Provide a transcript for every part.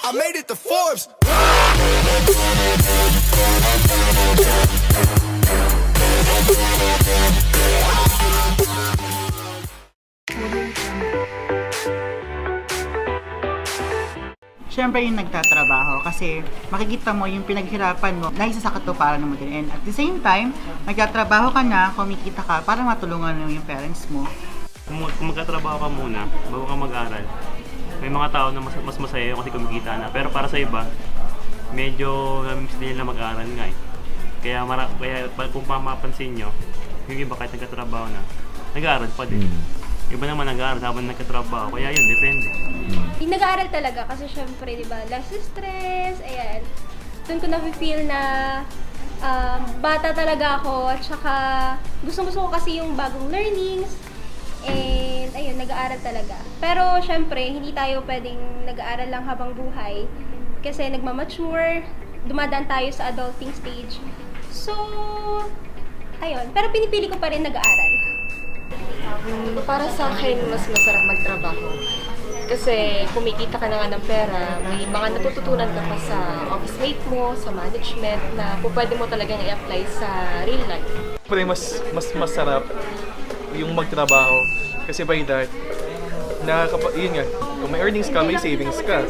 I made it to Forbes. Siyempre yung nagtatrabaho kasi makikita mo yung pinaghirapan mo na isa sa katuparan mo din. And at the same time, nagtatrabaho ka na, kumikita ka para matulungan mo yung parents mo. Kung magkatrabaho ka muna, bago ka mag-aral, may mga tao na mas masaya kasi kumikita na. Pero para sa iba, medyo miss nila mag-aral nga eh. Kaya kung mapapansin nyo, yung iba kahit nagkatrabaho na, nag-aaral pa din. Iba naman nag-aaral habang nagkatrabaho, kaya yun, depende. Yung nag-aaral talaga kasi syempre, di ba, less stress, ayan. Doon ko na-feel na bata talaga ako, at saka gustong-gusto ko kasi yung bagong learnings, and ayun, nag-aaral talaga. Pero syempre, hindi tayo pwedeng nag-aaral lang habang buhay kasi nagmamature, dumadaan tayo sa adulting stage. So, ayun. Pero pinipili ko pa rin nag-aaral. Para sa akin, mas masarap magtrabaho. Kasi kumikita ka na nga ng pera, may mga natututunan ka pa sa office mate mo, sa management, na pwede mo talagang i-apply sa real life. Pero mas masarap yung magtrabaho. Kasi by that, yun nga, kung may earnings ka, may savings ka.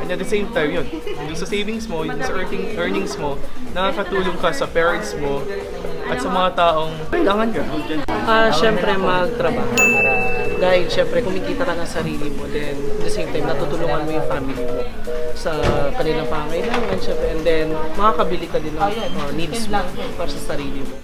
And at the same time, yun, yung sa savings mo, yung sa earnings mo, nakakatulong ka sa parents mo at sa mga taong kailangan ka. Siyempre magtrabaho. Dahil siyempre kumikita ka ng sarili mo, then at the same time natutulungan mo yung family mo sa kanilang pangailangan, syempre, and then makakabili ka din ng needs mo para sa sarili mo.